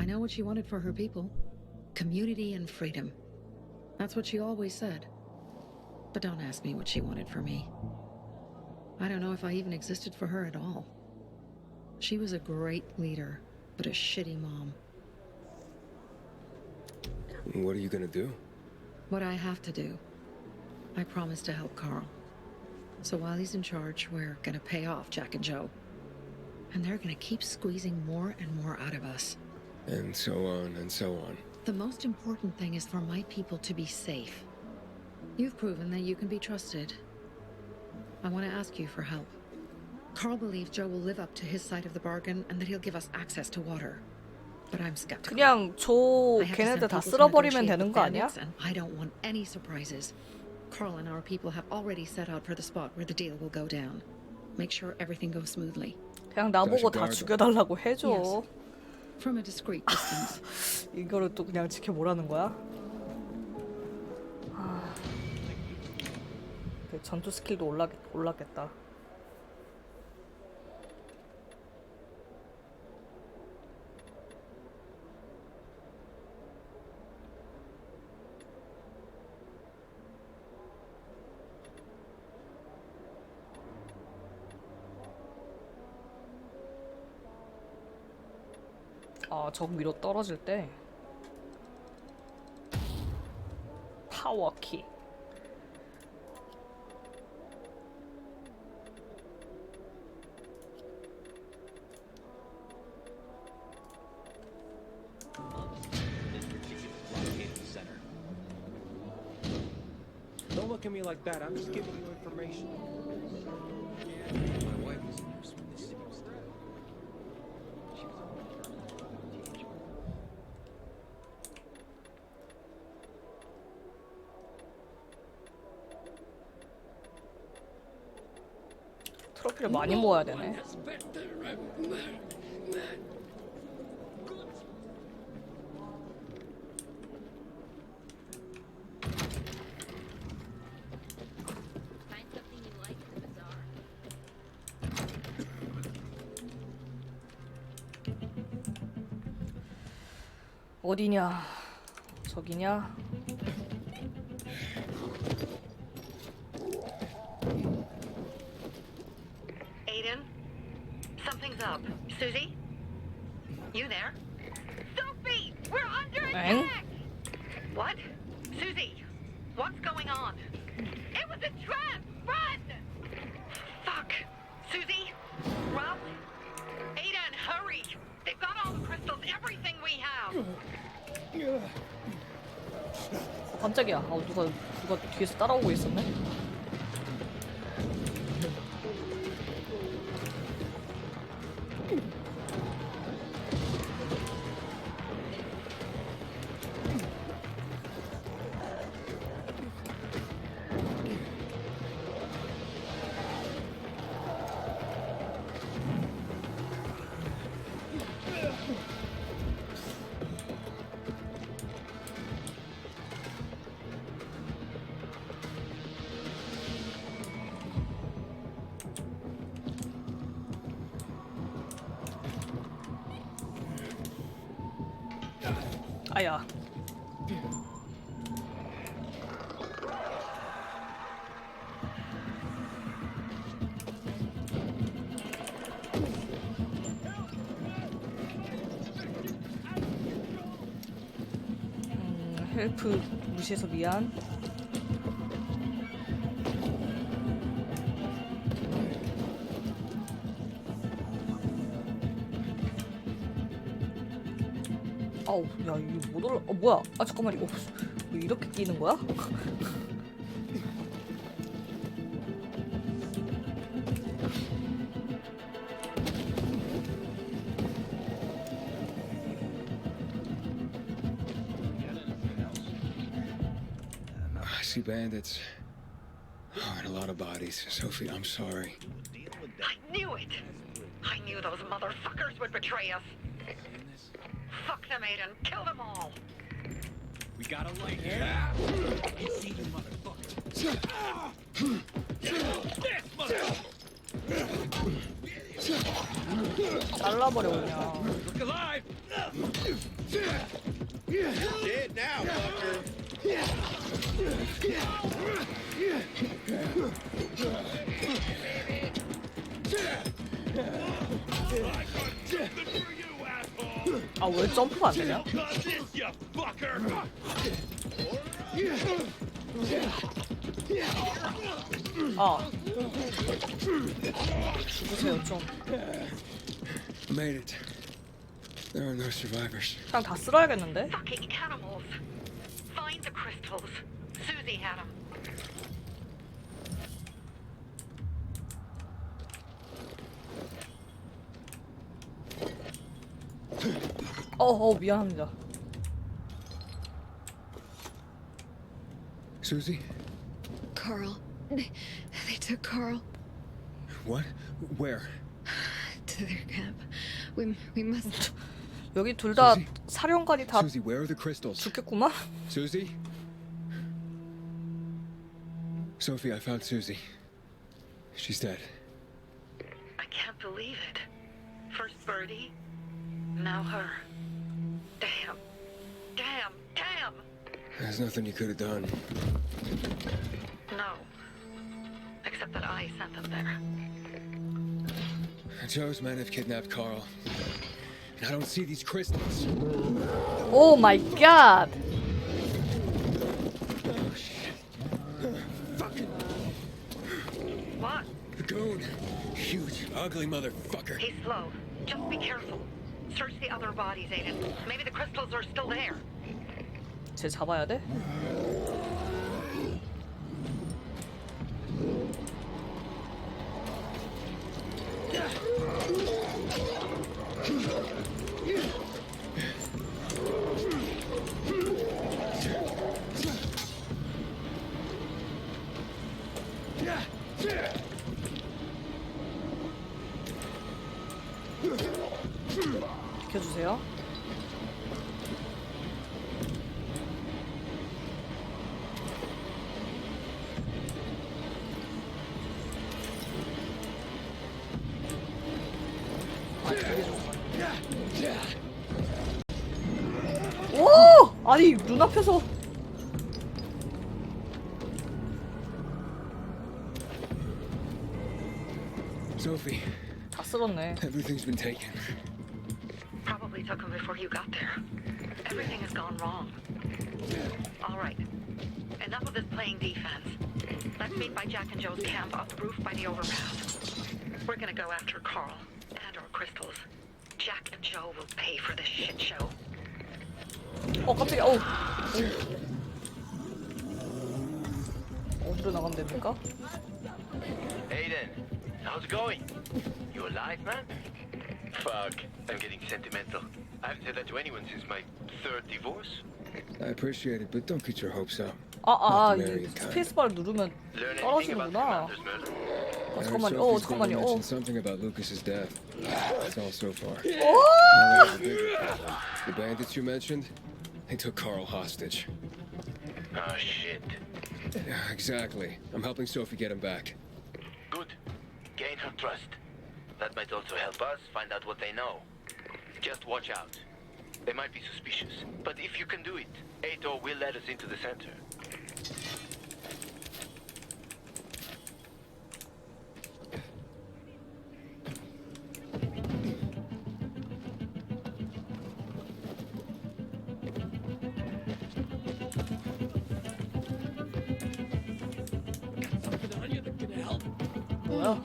know what she wanted for her people. Community and freedom. That's what she always said. But don't ask me what she wanted for me. I don't know if I even existed for her at all. She was a great leader, but a shitty mom. What are you gonna do? What I have to do. I promised to help Carl. So while he's in charge, we're gonna pay off Jack and Joe. And they're gonna keep squeezing more and more out of us. And so on and so on. The most important thing is for my people to be safe. You've proven that you can be trusted. I want to ask you for help. Carl believes Joe will live up to his side of the bargain and that he'll give us access to water. But I'm skeptical. 그냥 줘 걔네들 다 쓸어버리면 되는 거 아니야? I don't want any surprises. Carl and our people have already set out for the spot where the deal will go down. Make sure everything goes smoothly. 그냥 나보고 다 죽여달라고 해줘. Yes. From a discreet distance. 이거를 또 그냥 지켜보라는 거야? 전투 스킬도 올랐겠다. 아, 적 위로 떨어질 때 파워키. Don't look at me like that. I'm just giving you information. My wife was a nurse when this city was started. She was a teenager. 트로피를 많이 모아야 되네. 어디냐? 저기냐? Aiden, something's up. Susie? You there? Sophie! We're under attack! What? Susie, what's going on? It was a trap! Run! Fuck! Susie? Ralph? Aiden, hurry! They've got all the crystals, everything we have! 깜짝이야. 누가 뒤에서 따라오고 있었네. 아야. 헬프 무시해서 미안. 아우, 야, 이거 못 올라. 뭐야? 아, 잠깐만, 이거 이렇게 끼는 거야? I see bandits. Oh, and a lot of bodies. Sophie, I'm sorry. I knew it! I knew those motherfuckers would betray us! Fuck them, Aiden! Kill them all! We got a light here. You see the motherfucker. This motherfucker. 잘라버려 그냥. Look alive. 아, 왜 점프가 안 되냐? 아, 죽으세요 좀. Made it. There are no survivors. 그냥 다 쓸어야겠는데? Fucking animals. Find the crystals. Susie had them. 미안합니다. Susie? Carl. They took Carl What? Where? to their camp. We must. 여기 둘 다 수지? 사령관이 다 Susie, where are the crystals? 죽겠구만? Susie? Sophie, I found Susie. She's dead. I can't believe it. First Birdie, now her. Damn. Damn. Damn. There's nothing you could have done. No. Except that I sent them there. Joe's men have kidnapped Carl. And I don't see these crystals. 오 마이 갓! Oh, shit. Fucking What? the goon. Huge, ugly motherfucker. He's slow. Just be careful. Search the other bodies, Aiden. Maybe the crystals are still there. 쟤 잡아야 돼? 비켜주세요. 오! 아니 눈앞에서 Sophie, 다 쓸었네. everything's been taken. Probably took them before you got there. Everything has gone wrong. All right. Enough of this playing defense. Let's meet by Jack and Joe's camp on the roof by the overpass. We're gonna go after Carl and our crystals. Jack and Joe will pay for this shit show. 깜짝이야. 어디로 나가면 됩니까? Aiden, how's it going? You alive, man? Fuck, I'm getting sentimental. I haven't said that to anyone since my third divorce. I appreciate it, but don't get your hopes up. 이게 스페이스바를 누르면 Learn anything about 떨어지는구나. Commander's murder? I heard 잠깐만요. Sophie's brother 잠깐만요. mentioned something about Lucas's death. That's all so far. 오! Now, where's the bigger problem? The bandits you mentioned? They took Carl hostage. Oh, shit. Yeah, exactly. I'm helping Sophie get him back. Good. Gain her trust. That might also help us find out what they know. Just watch out. They might be suspicious. But if you can do it, Ato will let us into the center. 뭐야?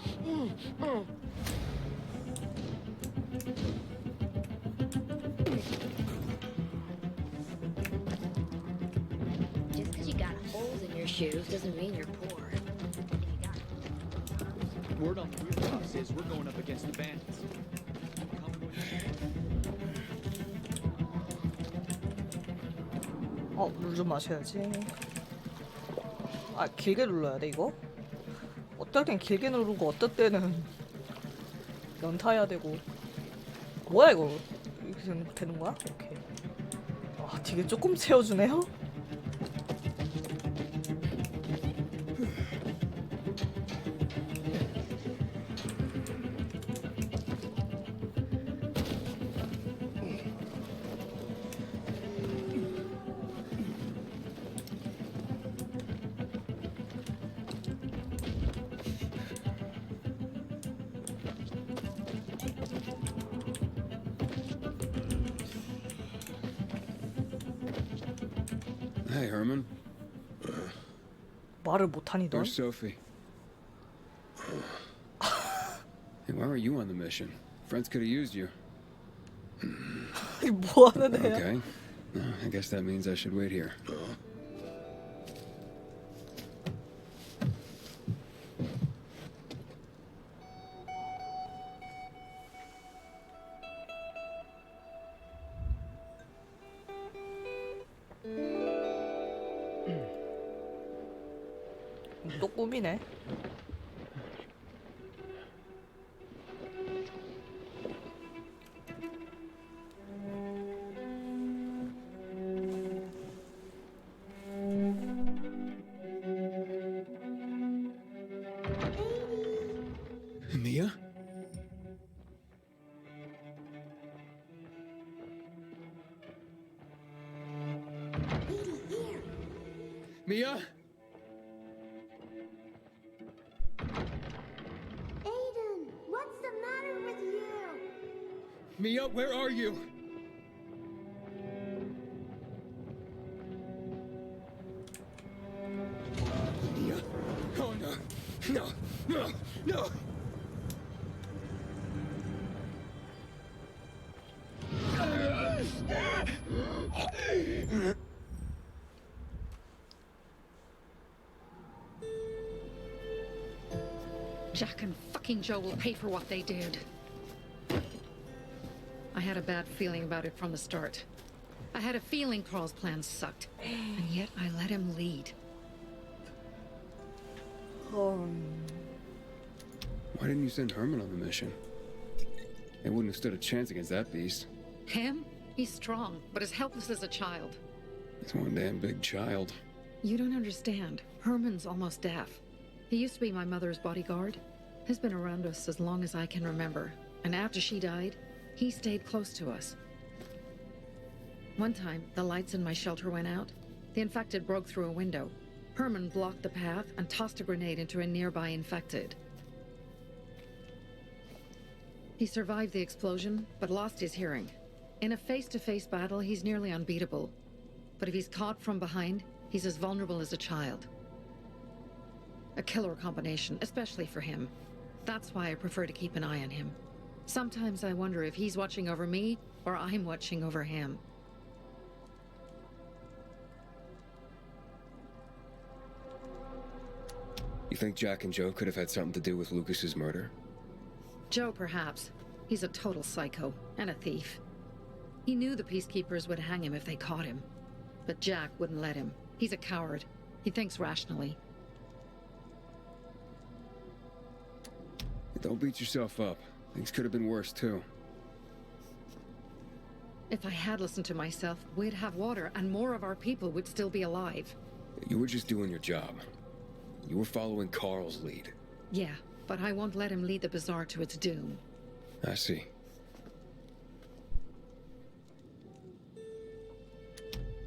Just because you got holes in your shoes doesn't mean you're poor. Word on the rooftops is we're going up against the bandits. 물 좀 마셔야지. 아, 길게 눌러야 돼, 이거? 어떨 땐 길게 누르고, 어떨 때는 연타해야 되고. 뭐야, 이거? 이렇게 되는 거야? 오케이. 아, 되게 조금 채워주네요? Hey, Herman. 말을 못하니 넌? Where's Sophie? Hey, why aren't you on the mission? Friends could have used you. 뭐 하는 애야? Okay. I guess that means I should wait here. 또 꿈이네. Mia? Mia? Aiden, what's the matter with you? Mia, where are you? Mia? Oh no. No. No. No. Jack and fucking Joe will pay for what they did. I had a bad feeling about it from the start. I had a feeling Carl's plan sucked, and yet I let him lead. Why didn't you send Herman on the mission? They wouldn't have stood a chance against that beast. Him? He's strong, but as helpless as a child. He's one damn big child. You don't understand. Herman's almost deaf. He used to be my mother's bodyguard. He's been around us as long as I can remember. And after she died, he stayed close to us. One time, the lights in my shelter went out. The infected broke through a window. Herman blocked the path and tossed a grenade into a nearby infected. He survived the explosion, but lost his hearing. In a face-to-face battle, he's nearly unbeatable. But if he's caught from behind, he's as vulnerable as a child. A killer combination, especially for him. That's why I prefer to keep an eye on him. Sometimes I wonder if he's watching over me, or I'm watching over him. You think Jack and Joe could have had something to do with Lucas's murder? Joe, perhaps. He's a total psycho, and a thief. He knew the peacekeepers would hang him if they caught him. But Jack wouldn't let him. He's a coward. He thinks rationally. Don't beat yourself up. Things could have been worse, too. If I had listened to myself, we'd have water, and more of our people would still be alive. You were just doing your job. You were following Carl's lead. Yeah, but I won't let him lead the bazaar to its doom. I see.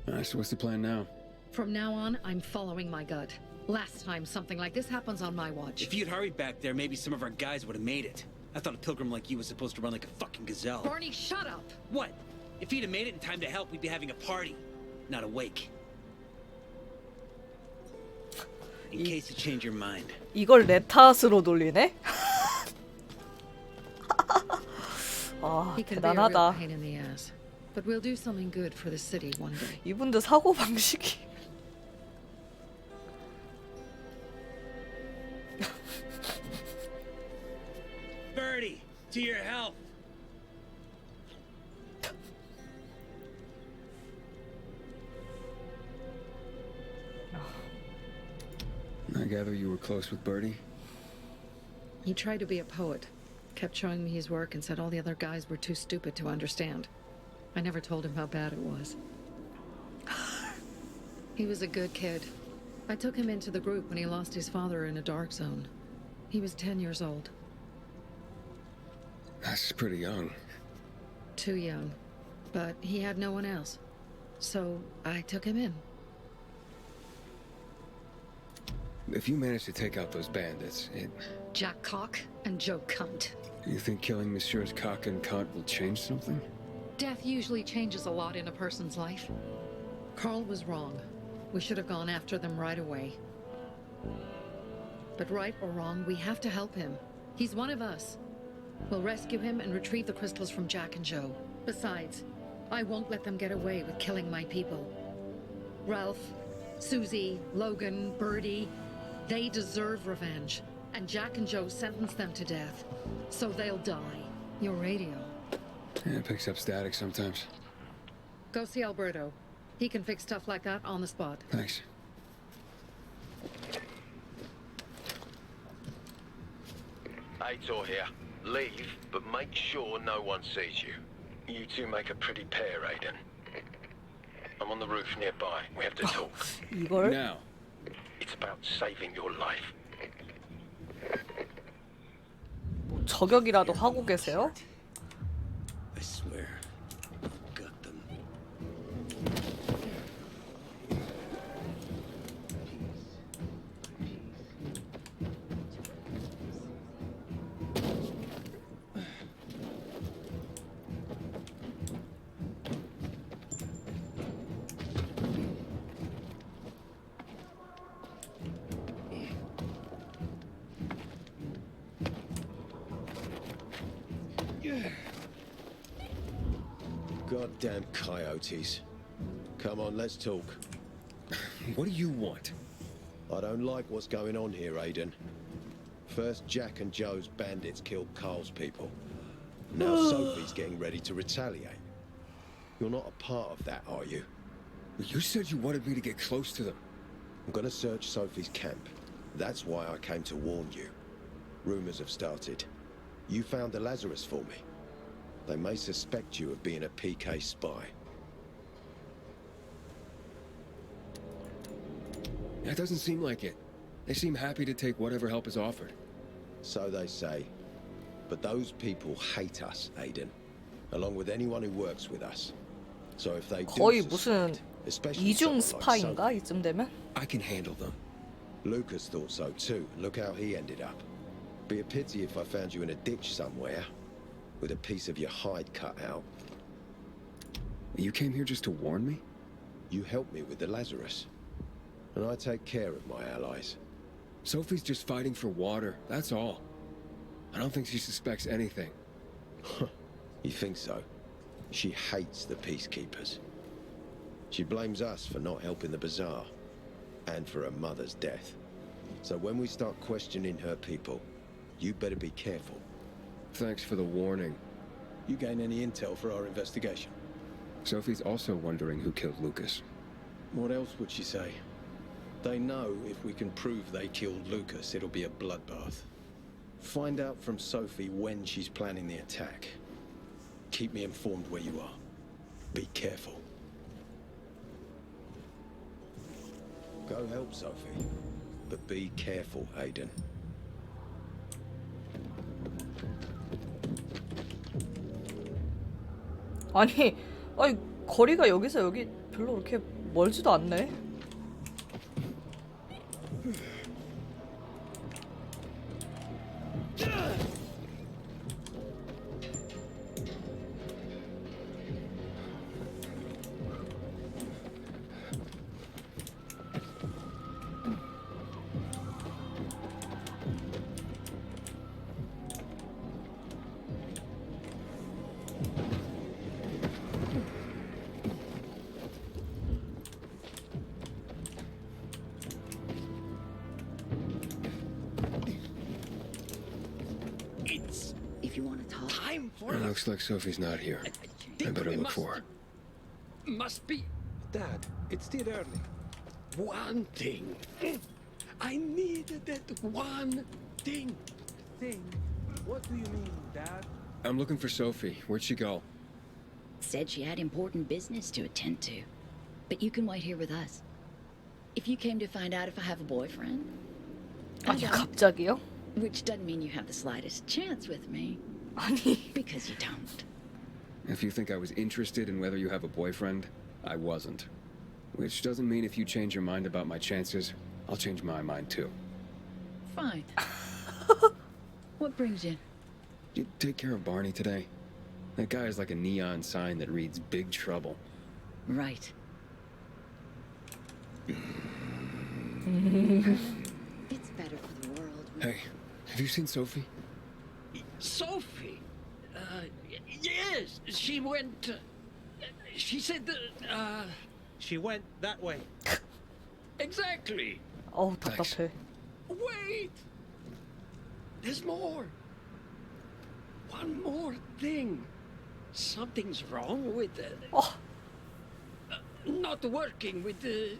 Alright, so what's the plan now? From now on, I'm following my gut. Last time something like this happens on my watch. If you'd hurried back there, maybe some of our guys would have made it. I thought a pilgrim like you was supposed to run like a fucking gazelle. Barney, shut up! What? If he'd have made it in time to help, we'd be having a party, not a wake. In case you change your mind. 이걸 내 탓으로 돌리네? 아, He can be a real 대단하다. pain in the ass. But we'll do something good for the city one day. 이분들 사고 방식이. Birdie, to your health. I gather you were close with Bertie? He tried to be a poet, kept showing me his work and said all the other guys were too stupid to understand. I never told him how bad it was. He was a good kid. I took him into the group when he lost his father in a dark zone. He was 10 years old. That's pretty young. Too young. But he had no one else. So I took him in. If you manage to take out those bandits, Jack Cock and Joe Cunt. you think killing Messieurs Cock and Cunt will change something? Death usually changes a lot in a person's life. Carl was wrong. We should have gone after them right away. But right or wrong, we have to help him. He's one of us. We'll rescue him and retrieve the crystals from Jack and Joe. Besides, I won't let them get away with killing my people. Ralph, Susie, Logan, Birdie, they deserve revenge. And Jack and Joe sentenced them to death. So they'll die. Your radio. Yeah, it picks up static sometimes. Go see Alberto. He can fix stuff like that on the spot. Thanks. Aitor here. Leave, but make sure no one sees you. You two make a pretty pair, Aiden. I'm on the roof nearby. We have to talk. 이걸? Now. It's about saving your life. 뭐 저격이라도 하고 계세요? I swear, I've got them. Goddamn coyotes. Come on, let's talk. What do you want? I don't like what's going on here, Aiden. First, Jack and Joe's bandits killed Carl's people. Now Sophie's getting ready to retaliate. You're not a part of that, are you? You said you wanted me to get close to them. I'm gonna search Sophie's camp. That's why I came to warn you. Rumors have started. You found the Lazarus for me. They may suspect you of being a PK spy. That doesn't seem like it. They seem happy to take whatever help is offered. So they say. But those people hate us, Aiden. Along with anyone who works with us. So if they 거의 do 무슨 suspect, especially 이중 someone like 스파인가 Sophie, 이쯤 되면? I can handle them. Lucas thought so too. Look how he ended up. Be a pity if I found you in a ditch somewhere, with a piece of your hide cut out. You came here just to warn me? You helped me with the Lazarus. And I take care of my allies. Sophie's just fighting for water, that's all. I don't think she suspects anything. You think so? She hates the peacekeepers. She blames us for not helping the bazaar, and for her mother's death. So when we start questioning her people, you better be careful. Thanks for the warning. You gain any intel for our investigation? Sophie's also wondering who killed Lucas. What else would she say? They know if we can prove they killed Lucas, it'll be a bloodbath. Find out from Sophie when she's planning the attack. Keep me informed where you are. Be careful. Go help Sophie, but be careful, Aiden. 아니 거리가 여기서 여기 별로 그렇게 멀지도 않네. If you want to talk. Time for It looks like Sophie's not here. I better look for her. Must be. Dad, it's still early. One thing. I needed that one thing. Thing? What do you mean, Dad? I'm looking for Sophie. Where'd she go? Said she had important business to attend to. But you can wait here with us. If you came to find out if I have a boyfriend. I 아니 don't. 갑자기요? Which doesn't mean you have the slightest chance with me. 아니 Because you don't. If you think I was interested in whether you have a boyfriend, I wasn't. Which doesn't mean if you change your mind about my chances, I'll change my mind too. Fine. What brings you? Did you take care of Barney today? That guy is like a neon sign that reads Big Trouble. Right. It's better for the world. Hey, have you seen Sophie? Sophie? Yes, she went. She said that. She went that way. Exactly. 어우 답답해. Wait! There's more. One more thing. Something's wrong with it. Not working with the.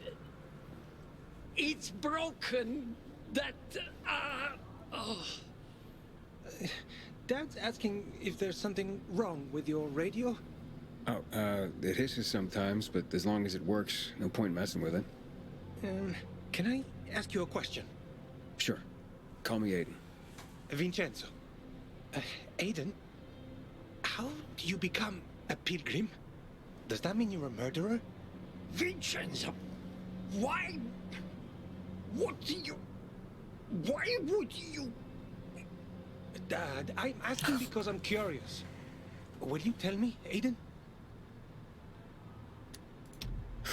It's broken. That. Dad's asking if there's something wrong with your radio. Oh, it hisses sometimes, but as long as it works, no point messing with it. Can I ask you a question? Sure. Call me Aiden. Vincenzo. Aiden, how do you become a pilgrim? Does that mean you're a murderer? Vincenzo! Why? What do you... Why would you... Dad, I'm asking because I'm curious. Will you tell me, Aiden?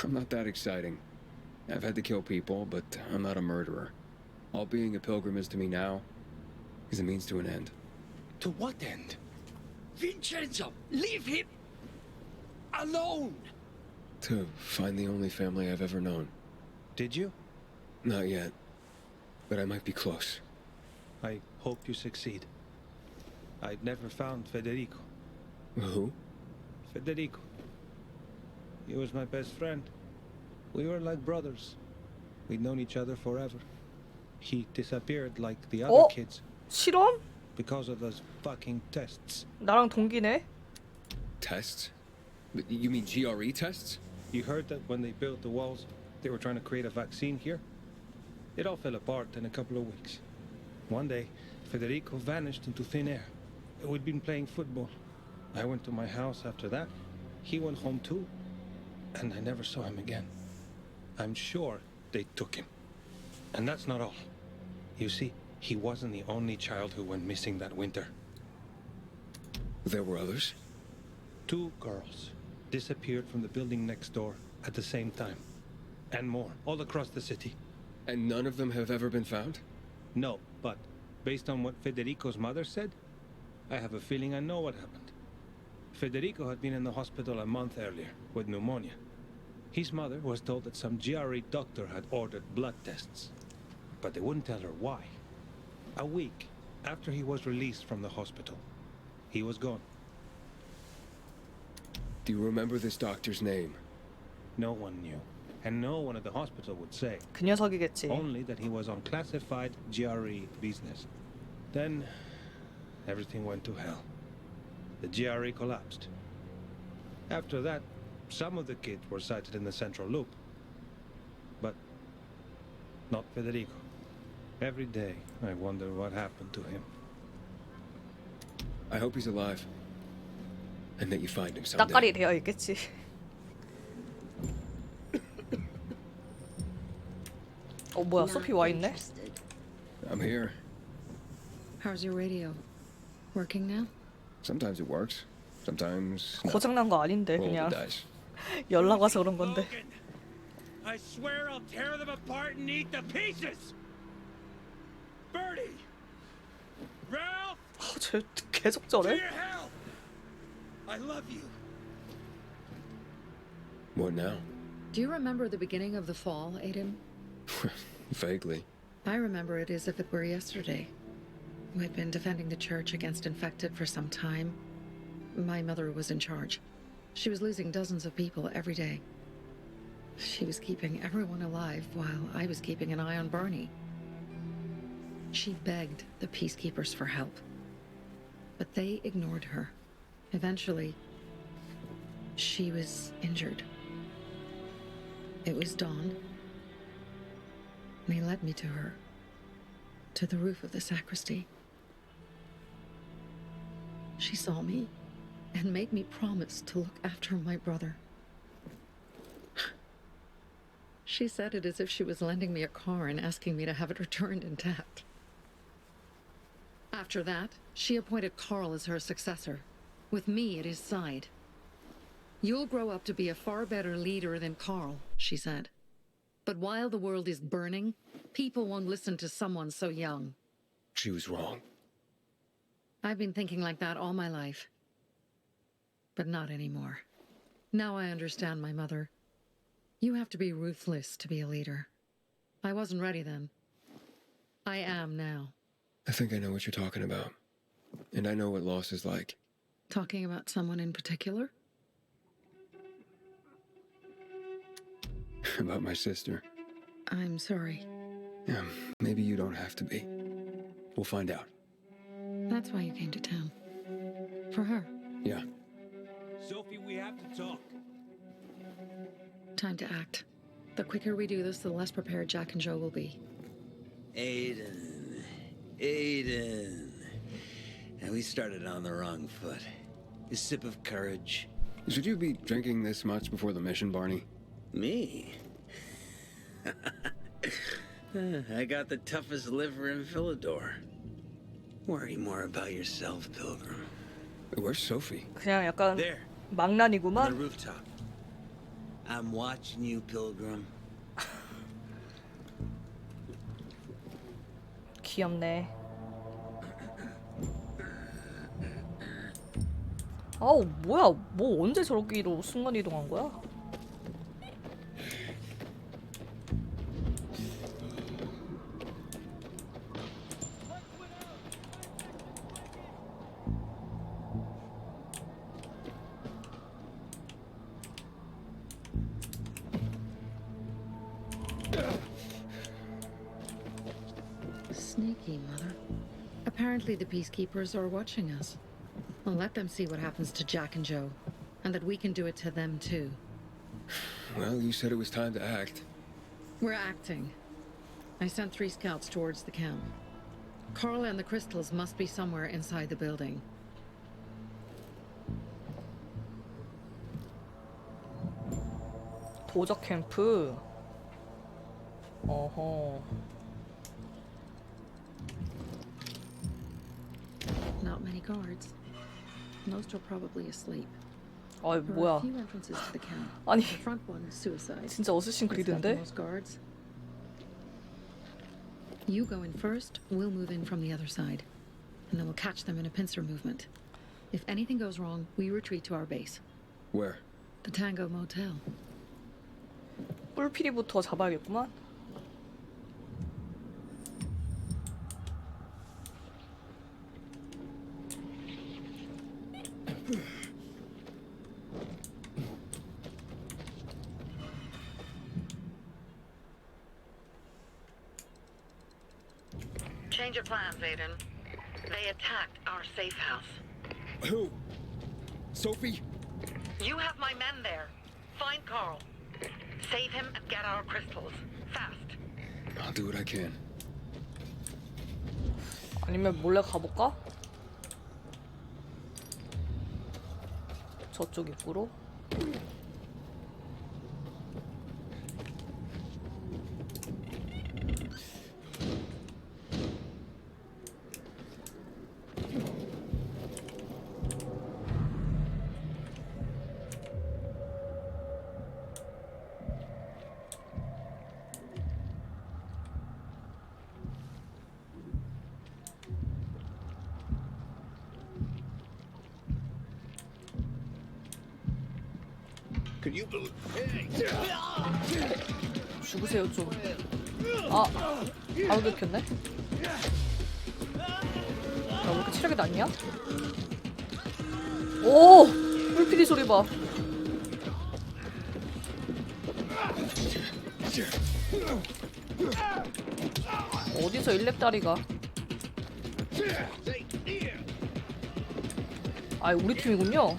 I'm not that exciting. I've had to kill people, but I'm not a murderer. All being a pilgrim is to me now is a means to an end. To what end? Vincenzo, leave him alone! To find the only family I've ever known. Did you? Not yet, but I might be close. I hope you succeed. I'd never found Federico. Who? Federico. He was my best friend. We were like brothers. We'd known each other forever. He disappeared like the other kids. 실험? Because of those fucking tests. 나랑 동기네. Tests? You mean GRE tests? You heard that when they built the walls, they were trying to create a vaccine here? It all fell apart in a couple of weeks. One day, Federico vanished into thin air. We'd been playing football. I went to my house after that. He went home too. And I never saw him again. I'm sure they took him. And that's not all. You see, he wasn't the only child who went missing that winter. There were others? 2 girls disappeared from the building next door at the same time. And more, all across the city. And none of them have ever been found? No, but based on what Federico's mother said, I have a feeling I know what happened. Federico had been in the hospital a month earlier with pneumonia. His mother was told that some GRE doctor had ordered blood tests, but they wouldn't tell her why. A week after he was released from the hospital, he was gone. Do you remember this doctor's name? No one knew, and no one at the hospital would say. 그 녀석이겠지. Only that he was on classified GRE business. Then, everything went to hell. The GRE collapsed. After that, some of the kids were sighted in the central loop. But not Federico. Every day, I wonder what happened to him. I hope he's alive. And that you find him someday. 따까리 되어 있겠지. 뭐야, 소피 와 있네? I'm here. How's your radio? Working now? Sometimes it works. Sometimes no. 고장난 거 아닌데 Roll the 그냥 dice. 연락 와서 그런 건데. I swear I'll tear them apart and eat the pieces. Bertie, Ralph, 쟤 계속 to 저래? your hell. I love you. What now? Do you remember the beginning of the fall, Aiden? Vaguely. I remember it as if it were yesterday. We'd been defending the church against infected for some time. My mother was in charge. She was losing dozens of people every day. She was keeping everyone alive while I was keeping an eye on Barney. She begged the peacekeepers for help, but they ignored her. Eventually, she was injured. It was dawn. They led me to her, to the roof of the sacristy. She saw me and made me promise to look after my brother. She said it as if she was lending me a car and asking me to have it returned intact. After that, she appointed Carl as her successor, with me at his side. "You'll grow up to be a far better leader than Carl," she said. But while the world is burning, people won't listen to someone so young. She was wrong. I've been thinking like that all my life. But not anymore. Now I understand my mother. You have to be ruthless to be a leader. I wasn't ready then. I am now. I think I know what you're talking about. And I know what loss is like. Talking about someone in particular? About my sister. I'm sorry. Yeah, maybe you don't have to be. We'll find out. That's why you came to town. For her. Yeah. Sophie, we have to talk. Time to act. The quicker we do this, the less prepared Jack and Joe will be. Aiden. And we started on the wrong foot. A sip of courage. Should you be drinking this much before the mission, Barney? Me? I got the toughest liver in Philidor. Worry more about yourself, Pilgrim. Where's Sophie? 그냥 약간 There. On the 망난이구만. rooftop. I'm watching you, Pilgrim. 귀엽네. 아우 뭐야, 뭐 언제 저렇게로 순간 이동한 거야? Sneaky, Mother. Apparently the peacekeepers are watching us. I'll let them see what happens to Jack and Joe, and that we can do it to them too. Well, you said it was time to act. We're acting. I sent 3 scouts towards the camp. Carl and the crystals must be somewhere inside the building. 도적 캠프. 어허. Not many guards. Most are probably asleep. 아이 There are a 뭐야. few entrances to the camp. 아니 The front one is suicide. 진짜 어쌔신 It's got the 크리드인데? most guards. You go in first, we'll move in from the other side. And then we'll catch them in a pincer movement. If anything goes wrong, we retreat to our base. Where? The Tango Motel. 뿔피리부터 잡아야겠구만. Change of plans, Aiden. They attacked our safe house. Who? Sophie? You have my men there. Find Carl. Save him and get our crystals. Fast. I'll do what I can. 아니면 몰래 가볼까? 저쪽 입구로? Can you believe? 죽으세요 좀. 아, 바로 들켰네. 야, 왜 이렇게 체력이 낮냐? 오! 뿔피리 소리 봐. 어디서 일렙다리가? 아, 우리 팀이군요.